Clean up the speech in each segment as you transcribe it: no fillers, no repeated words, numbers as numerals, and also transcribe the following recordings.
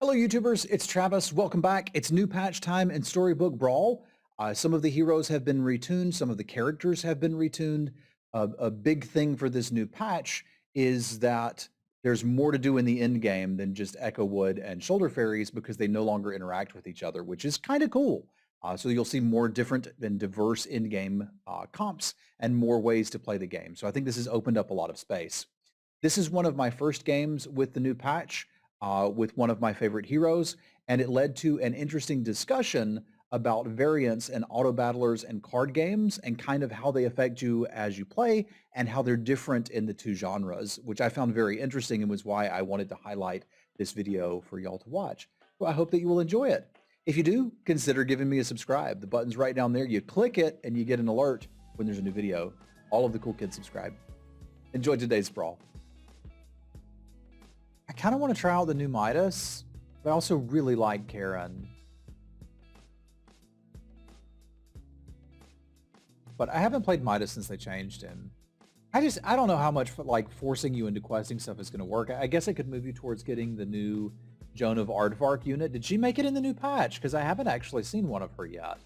Hello, YouTubers. It's Travis. Welcome back. It's new patch time in Storybook Brawl. Some of the heroes have been retuned. Some of the characters have been retuned. A big thing for this new patch is that there's more to do in the end game than just Echo Wood and Shoulder Fairies because they no longer interact with each other, which is kind of cool. So you'll see more different and diverse in-game comps and more ways to play the game. So I think this has opened up a lot of space. This is one of my first games with the new patch with one of my favorite heroes, and it led to an interesting discussion about variants in auto battlers and card games and kind of how they affect you as you play and how they're different in the two genres, which I found very interesting and was why I wanted to highlight this video for y'all to watch. So I hope that you will enjoy it. If you do, consider giving me a subscribe. The button's right down there. You click it and you get an alert when there's a new video. All of the cool kids subscribe. Enjoy today's brawl. I kind of want to try out the new Midas, but I also really like Karen. But I haven't played Midas since they changed him. I don't know how much like forcing you into questing stuff is going to work. I guess I could move you towards getting the new Joan of Aardvark unit. Did she make it in the new patch? Because I haven't actually seen one of her yet.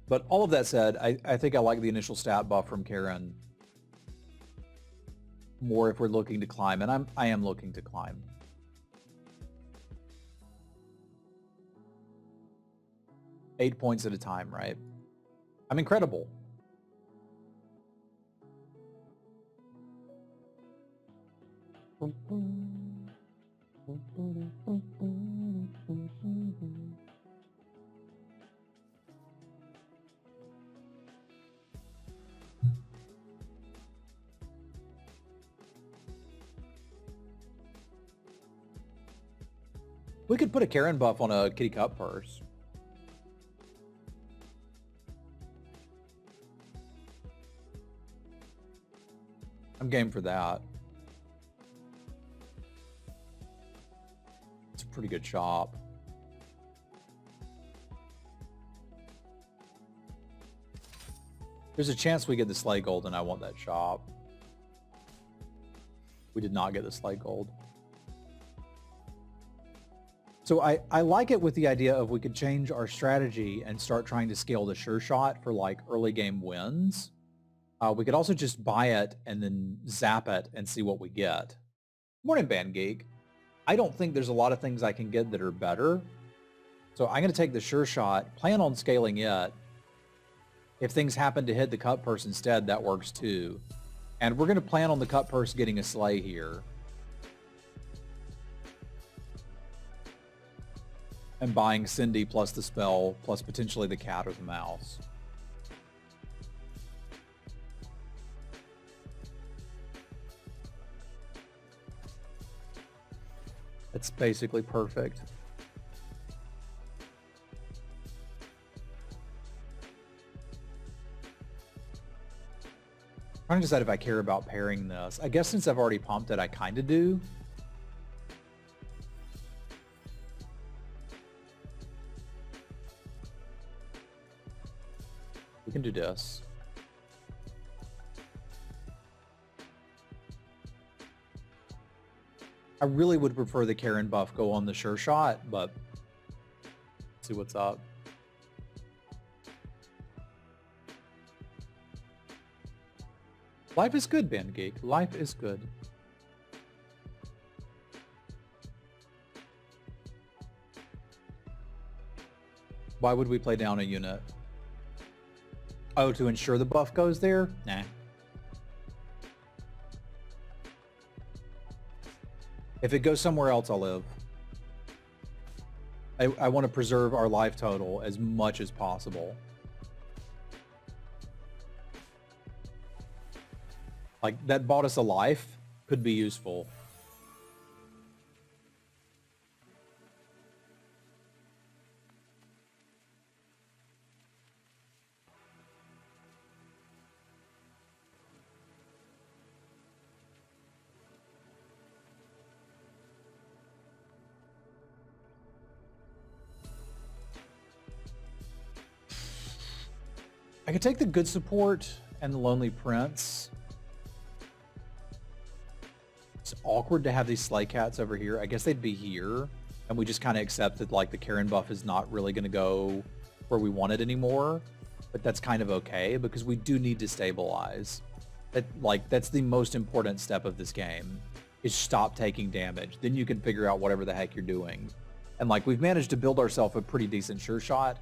But all of that said, I think I like the initial stat buff from Karen more if we're looking to climb, and I am looking to climb. Eight points at a time, right? I'm incredible. We could put a Karen buff on a Kitty Cup purse. I'm game for that. It's a pretty good shop. There's a chance we get the Slay Gold and I want that shop. We did not get the Slay Gold. So I like it with the idea of we could change our strategy and start trying to scale the Sure Shot for like early game wins. We could also just buy it and then zap it and see what we get. Morning, Band Geek. I don't think there's a lot of things I can get that are better. So I'm going to take the Sure Shot, plan on scaling it. If things happen to hit the Cup Purse instead, that works too. And we're going to plan on the Cup Purse getting a Slay here. And buying Cindy plus the spell, plus potentially the cat or the mouse. It's basically perfect. I'm trying to decide if I care about pairing this. I guess since I've already pumped it, I kind of do. We can do this. I really would prefer the Karen buff go on the Sure Shot, but let's see what's up. Life is good, Band Geek. Life is good. Why would we play down a unit? Oh, to ensure the buff goes there? Nah. If it goes somewhere else, I'll live. I want to preserve our life total as much as possible. Like, that bought us a life could be useful. I could take the good support and the Lonely Prince. It's awkward to have these sleigh cats over here. I guess they'd be here, and we just kind of accept that like the Karen buff is not really going to go where we want it anymore. But that's kind of okay because we do need to stabilize. That's the most important step of this game is stop taking damage. Then you can figure out whatever the heck you're doing. And like we've managed to build ourselves a pretty decent sure shot.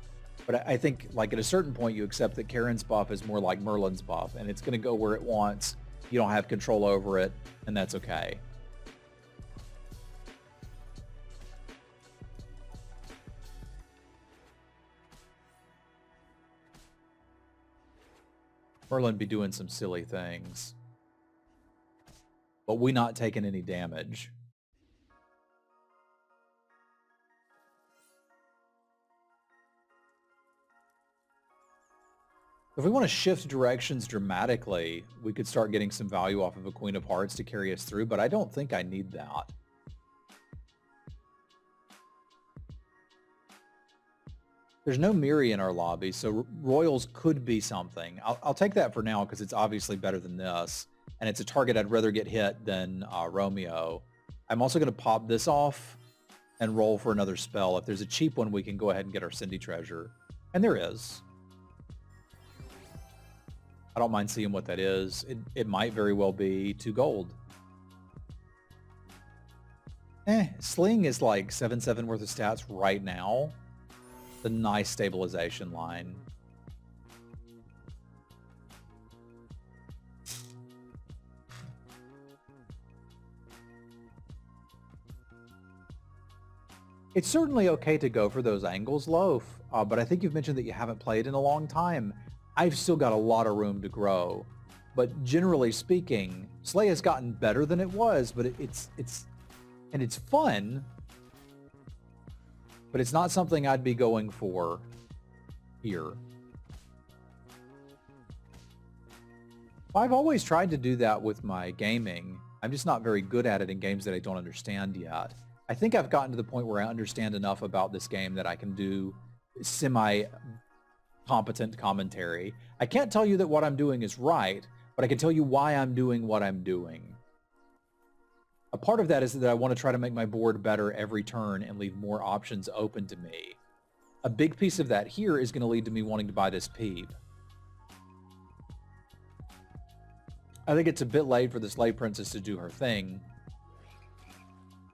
But I think like at a certain point you accept that Karen's buff is more like Merlin's buff and it's going to go where it wants. You don't have control over it, and that's okay. Merlin be doing some silly things. But we not taking any damage. If we want to shift directions dramatically, we could start getting some value off of a Queen of Hearts to carry us through, but I don't think I need that. There's no Miri in our lobby, so Royals could be something. I'll take that for now because it's obviously better than this, and it's a target I'd rather get hit than Romeo. I'm also going to pop this off and roll for another spell. If there's a cheap one, we can go ahead and get our Cindy treasure. And there is. I don't mind seeing what that is. It might very well be 2 gold. Sling is like 7/7 worth of stats right now. The nice stabilization line. It's certainly okay to go for those angles, Loaf, but I think you've mentioned that you haven't played in a long time. I've still got a lot of room to grow, but generally speaking, Slay has gotten better than it was, but it's fun, but it's not something I'd be going for here. I've always tried to do that with my gaming. I'm just not very good at it in games that I don't understand yet. I think I've gotten to the point where I understand enough about this game that I can do semi-competent commentary. I can't tell you that what I'm doing is right, but I can tell you why I'm doing what I'm doing. A part of that is that I want to try to make my board better every turn and leave more options open to me. A big piece of that here is going to lead to me wanting to buy this Peep. I think it's a bit late for the Slave Princess to do her thing.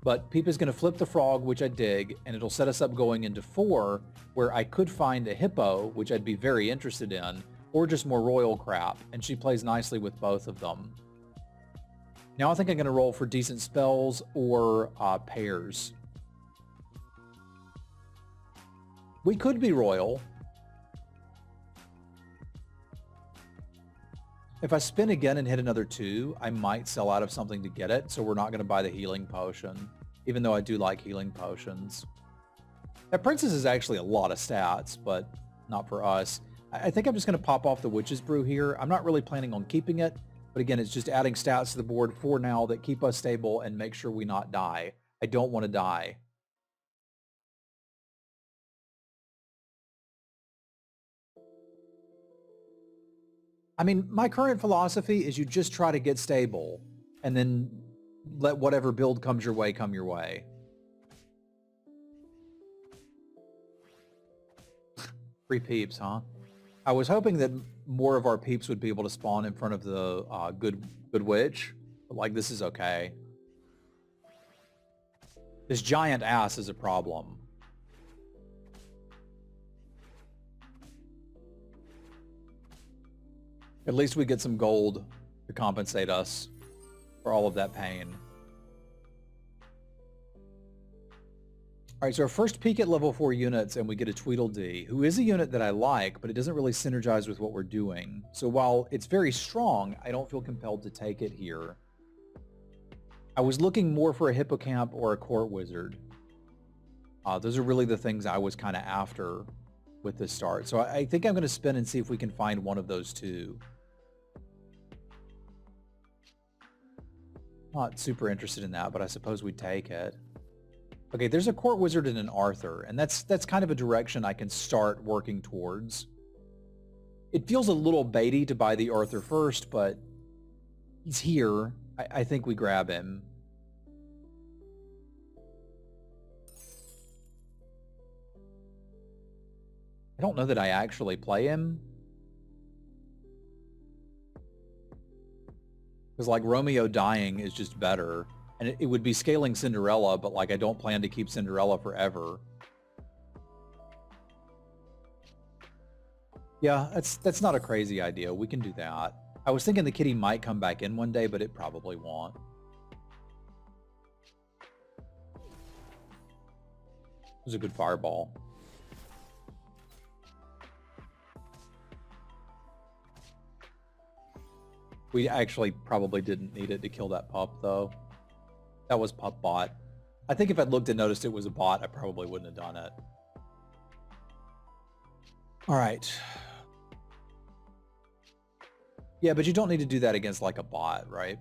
But Peep is going to flip the frog, which I dig, and it'll set us up going into 4, where I could find a hippo, which I'd be very interested in, or just more royal crap, and she plays nicely with both of them. Now I think I'm going to roll for decent spells or pairs. We could be royal. If I spin again and hit another 2, I might sell out of something to get it, so we're not going to buy the healing potion, even though I do like healing potions. That princess is actually a lot of stats, but not for us. I think I'm just going to pop off the Witch's Brew here. I'm not really planning on keeping it, but again, it's just adding stats to the board for now that keep us stable and make sure we not die. I don't want to die. I mean, my current philosophy is you just try to get stable and then let whatever build comes your way come your way. Free Peeps, huh? I was hoping that more of our Peeps would be able to spawn in front of the good witch, but like this is okay. This giant ass is a problem. At least we get some gold to compensate us for all of that pain. All right, so our first peek at level 4 units, and we get a Tweedledee, who is a unit that I like, but it doesn't really synergize with what we're doing. So while it's very strong, I don't feel compelled to take it here. I was looking more for a Hippocamp or a Court Wizard. Those are really the things I was kind of after with this start. So I think I'm going to spin and see if we can find one of those two. Not super interested in that, but I suppose we'd take it. Okay, there's a Court Wizard and an Arthur, and that's kind of a direction I can start working towards. It feels a little baity to buy the Arthur first, but he's here. I think we grab him. I don't know that I actually play him. Because like Romeo dying is just better. And it would be scaling Cinderella, but like I don't plan to keep Cinderella forever. Yeah, that's not a crazy idea. We can do that. I was thinking the kitty might come back in one day, but it probably won't. It was a good fireball. We actually probably didn't need it to kill that pup, though. That was pup bot. I think if I'd looked and noticed it was a bot, I probably wouldn't have done it. All right. Yeah, but you don't need to do that against like a bot, right?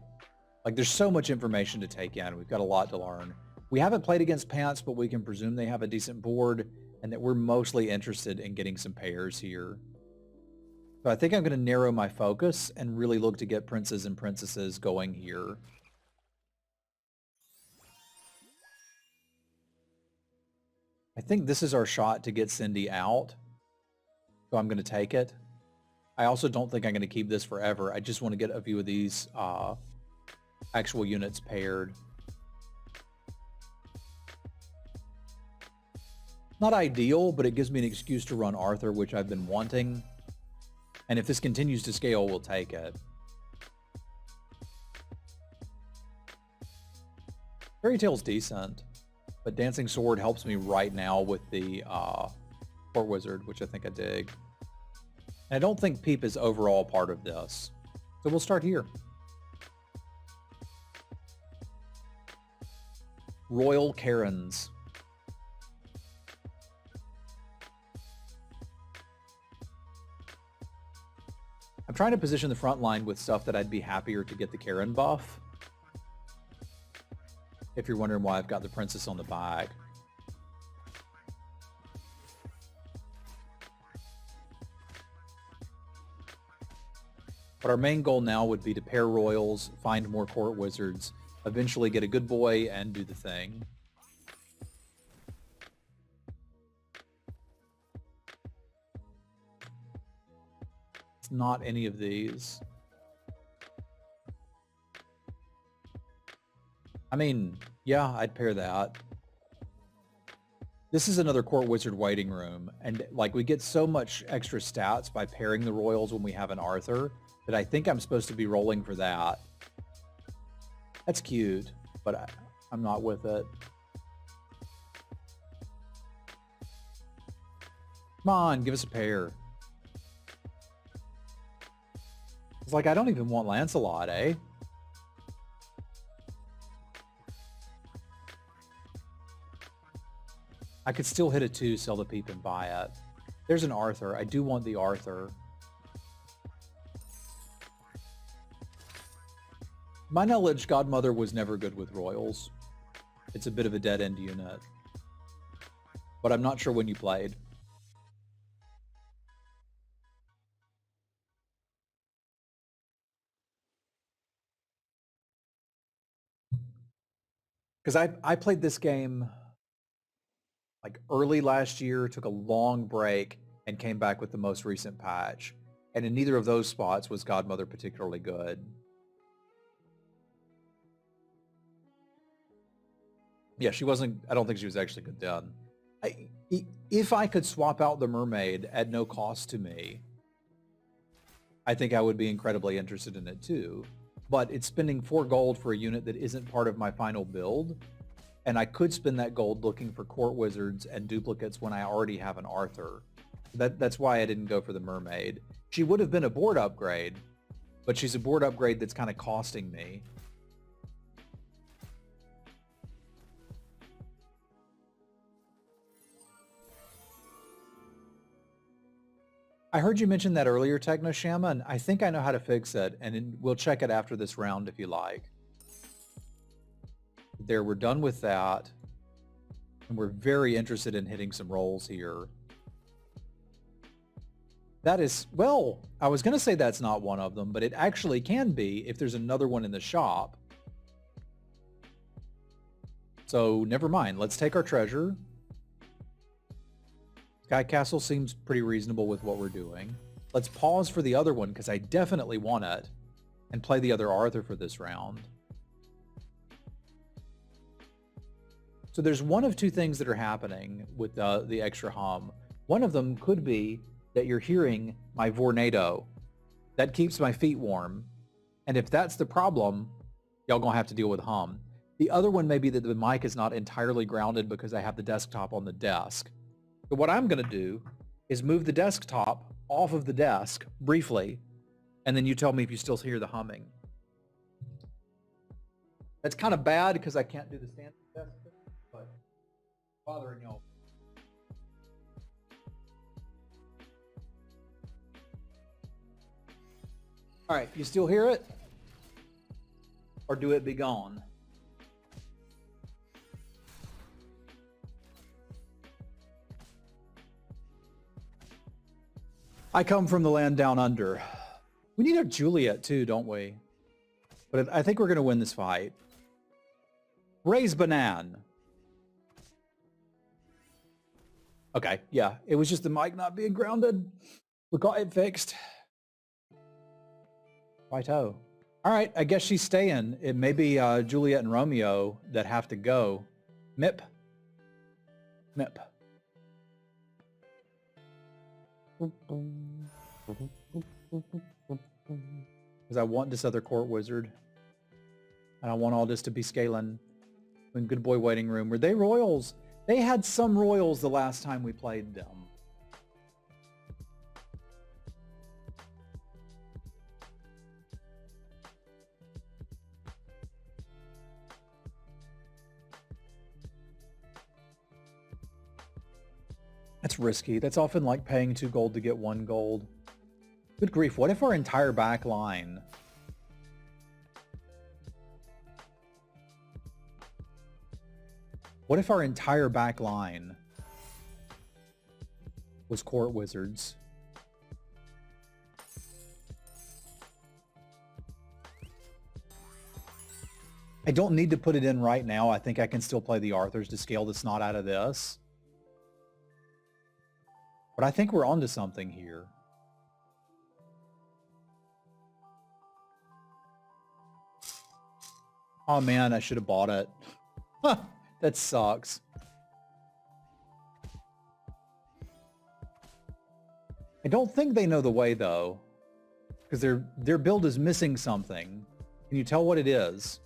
Like there's so much information to take in. We've got a lot to learn. We haven't played against Pants, but we can presume they have a decent board and that we're mostly interested in getting some pairs here. So I think I'm going to narrow my focus and really look to get princes and princesses going here. I think this is our shot to get Cindy out. So I'm going to take it. I also don't think I'm going to keep this forever. I just want to get a few of these actual units paired. Not ideal, but it gives me an excuse to run Arthur, which I've been wanting. And if this continues to scale, we'll take it. Fairy Tale's decent, but Dancing Sword helps me right now with the Court Wizard, which I think I dig. And I don't think Peep is overall part of this. So we'll start here. Royal Karens. I'm trying to position the front line with stuff that I'd be happier to get the Karen buff. If you're wondering why I've got the princess on the back. But our main goal now would be to pair royals, find more court wizards, eventually get a good boy, and do the thing. It's not any of these. I mean, yeah, I'd pair that. This is another court wizard waiting room, and like we get so much extra stats by pairing the royals when we have an Arthur that I think I'm supposed to be rolling for that. That's cute, but I'm not with it. Come on, give us a pair. It's like, I don't even want Lancelot, eh? I could still hit a 2, sell the Peep, and buy it. There's an Arthur. I do want the Arthur. My knowledge, Godmother was never good with royals. It's a bit of a dead-end unit. But I'm not sure when you played. Because I played this game like early last year, took a long break, and came back with the most recent patch. And in neither of those spots was Godmother particularly good. Yeah, she wasn't, I don't think she was actually good then. If I could swap out the mermaid at no cost to me, I think I would be incredibly interested in it too. But it's spending 4 gold for a unit that isn't part of my final build. And I could spend that gold looking for court wizards and duplicates when I already have an Arthur. That's why I didn't go for the mermaid. She would have been a board upgrade, but she's a board upgrade that's kind of costing me. I heard you mention that earlier, TechnoShama, and I think I know how to fix it, and we'll check it after this round if you like. There, we're done with that, and we're very interested in hitting some rolls here. That is, well, I was going to say that's not one of them, but it actually can be if there's another one in the shop. So never mind. Let's take our treasure. Sky Castle seems pretty reasonable with what we're doing. Let's pause for the other one because I definitely want it, and play the other Arthur for this round. So there's one of two things that are happening with the extra hum. One of them could be that you're hearing my Vornado. That keeps my feet warm. And if that's the problem, y'all gonna have to deal with hum. The other one may be that the mic is not entirely grounded because I have the desktop on the desk. So what I'm gonna do is move the desktop off of the desk briefly, and then you tell me if you still hear the humming. That's kind of bad because I can't do the standing desk, but bothering y'all. All right, you still hear it? Or do it be gone? I come from the land down under. We need a Juliet too, don't we? But I think we're going to win this fight. Raise Banan. Okay, yeah. It was just the mic not being grounded. We got it fixed. Righto. All right, I guess she's staying. It may be Juliet and Romeo that have to go. Mip. Mip. Because I want this other court wizard. And I want all this to be scaling. In Good Boy Waiting Room. Were they royals? They had some royals the last time we played them. That's risky. That's often like paying 2 gold to get 1 gold. Good grief, what if our entire back line... What if our entire back line was court wizards? I don't need to put it in right now. I think I can still play the Arthurs to scale the snot out of this. But I think we're onto something here. Oh man, I should have bought it. That sucks. I don't think they know the way though, because their build is missing something. Can you tell what it is?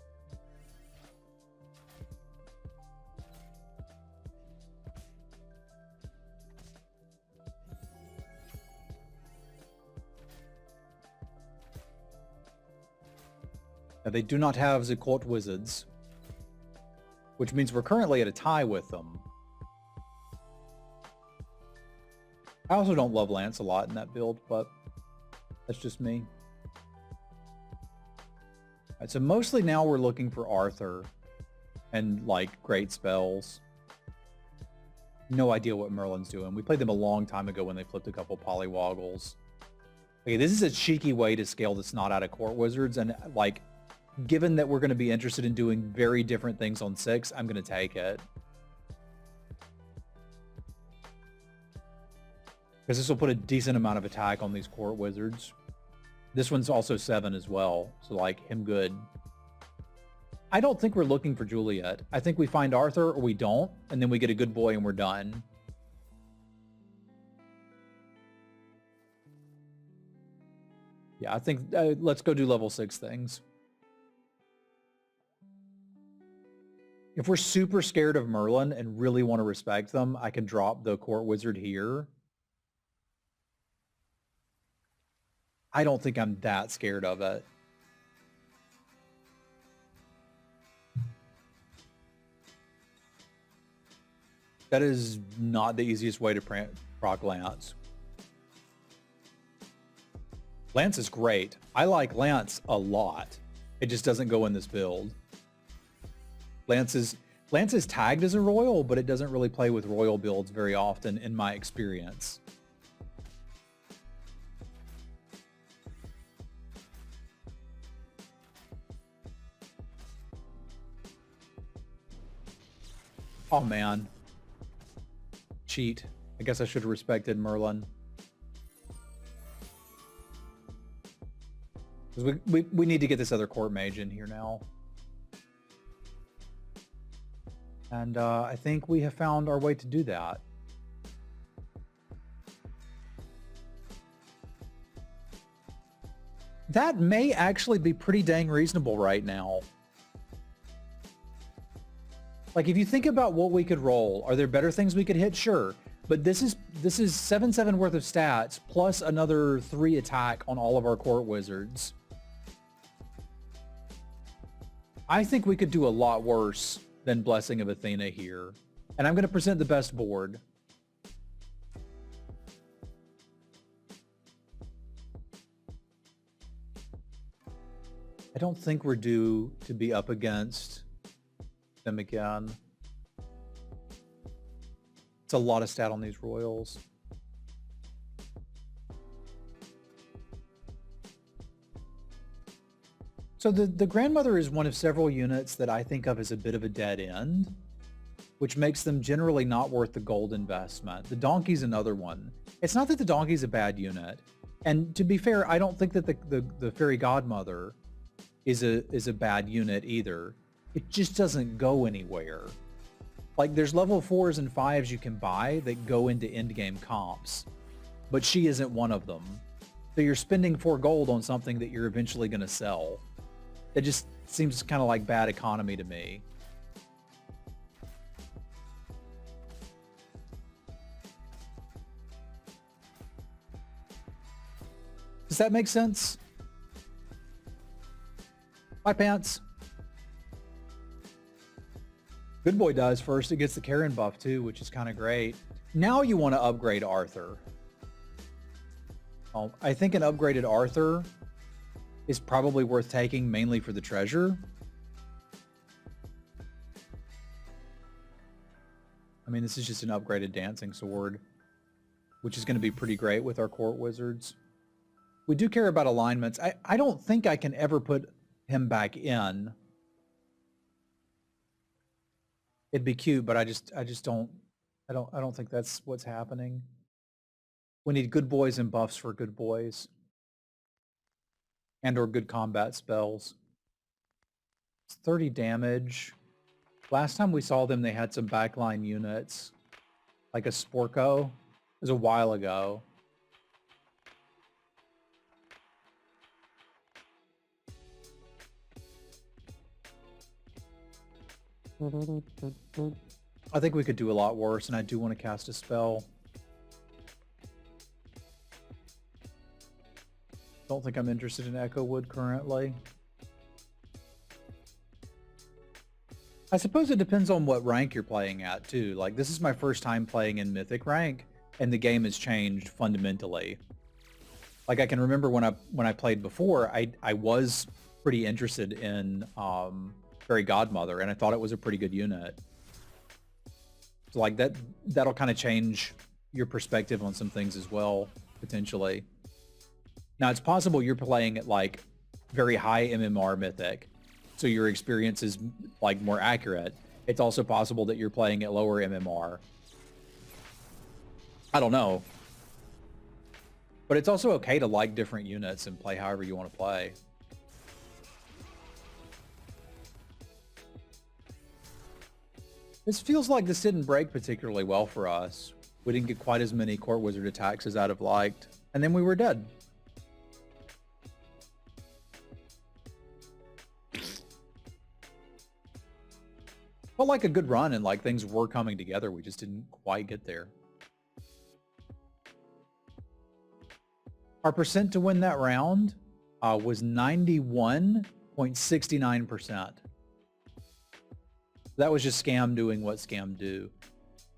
Now, they do not have the court wizards, which means we're currently at a tie with them. I also don't love Lance a lot in that build, but that's just me. All right, so mostly now we're looking for Arthur and like great spells. No idea what Merlin's doing. We played them a long time ago when they flipped a couple polywoggles. Okay, this is a cheeky way to scale the snot out of court wizards, and like, given that we're going to be interested in doing very different things on 6, I'm going to take it. Because this will put a decent amount of attack on these court wizards. This one's also 7 as well, so like, him good. I don't think we're looking for Juliet. I think we find Arthur or we don't, and then we get a good boy and we're done. Yeah, I think let's go do level 6 things. If we're super scared of Merlin and really want to respect them, I can drop the court wizard here. I don't think I'm that scared of it. That is not the easiest way to proc Lance. Lance is great. I like Lance a lot. It just doesn't go in this build. Lance is tagged as a royal, but it doesn't really play with royal builds very often in my experience. Oh man. Cheat. I guess I should have respected Merlin. Because we need to get this other court mage in here now. And I think we have found our way to do that. That may actually be pretty dang reasonable right now. Like, if you think about what we could roll, are there better things we could hit? Sure. But this is 7/7 worth of stats plus another 3 attack on all of our court wizards. I think we could do a lot worse than Blessing of Athena here. And I'm going to present the best board. I don't think we're due to be up against them again. It's a lot of stat on these royals. So the grandmother is one of several units that I think of as a bit of a dead end, which makes them generally not worth the gold investment. The donkey's another one. It's not that the donkey's a bad unit. And to be fair, I don't think that the fairy godmother is a bad unit either. It just doesn't go anywhere. Like, there's level 4s and 5s you can buy that go into endgame comps, but she isn't one of them. So you're spending 4 gold on something that you're eventually going to sell. It just seems kind of like bad economy to me. Does that make sense? My pants. Good Boy dies first. It gets the Karen buff too, which is kind of great. Now you want to upgrade Arthur. I think an upgraded Arthur is probably worth taking, mainly for the treasure. I mean, this is just an upgraded dancing sword, which is going to be pretty great with our court wizards. We do care about alignments. I don't think I can ever put him back in. It'd be cute, but I don't think that's what's happening. We need good boys and buffs for good boys. And or good combat spells. It's 30 damage. Last time we saw them, they had some backline units. Like a Sporko. It was a while ago. I think we could do a lot worse, and I do want to cast a spell. Don't think I'm interested in Echo Wood currently. I suppose it depends on what rank you're playing at too. Like, this is my first time playing in Mythic rank, and the game has changed fundamentally. Like, I can remember when I played before, I was pretty interested in Fairy Godmother, and I thought it was a pretty good unit. So like that'll kind of change your perspective on some things as well, potentially. Now, it's possible you're playing at like very high MMR Mythic, so your experience is like more accurate. It's also possible that you're playing at lower MMR. I don't know. But it's also okay to like different units and play however you want to play. This feels like this didn't break particularly well for us. We didn't get quite as many Court Wizard attacks as I'd have liked. And then we were dead. Felt like a good run, and like things were coming together. We just didn't quite get there. Our percent to win that round was 91.69%. That was just Scam doing what Scam do.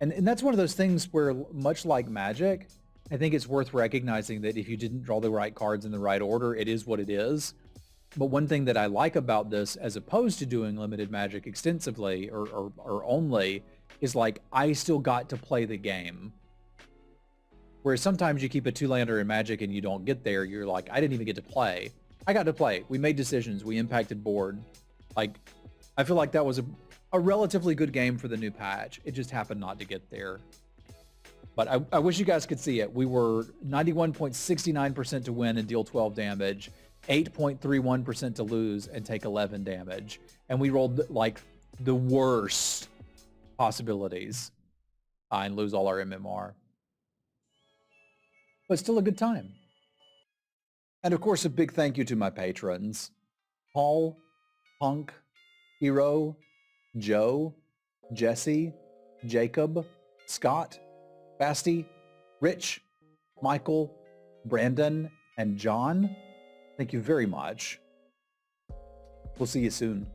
And that's one of those things where, much like Magic, I think it's worth recognizing that if you didn't draw the right cards in the right order, it is what it is. But one thing that I like about this, as opposed to doing limited Magic extensively or only, is like, I still got to play the game. Whereas sometimes you keep a 2-lander in Magic and you don't get there, you're like, I didn't even get to play. I got to play. We made decisions. We impacted board. Like, I feel like that was a relatively good game for the new patch. It just happened not to get there. But I wish you guys could see it. We were 91.69% to win and deal 12 damage, 8.31% to lose and take 11 damage. And we rolled like the worst possibilities and lose all our MMR. But still a good time. And of course, a big thank you to my patrons. Paul, Punk, Hero, Joe, Jesse, Jacob, Scott, Basti, Rich, Michael, Brandon, and John. Thank you very much. We'll see you soon.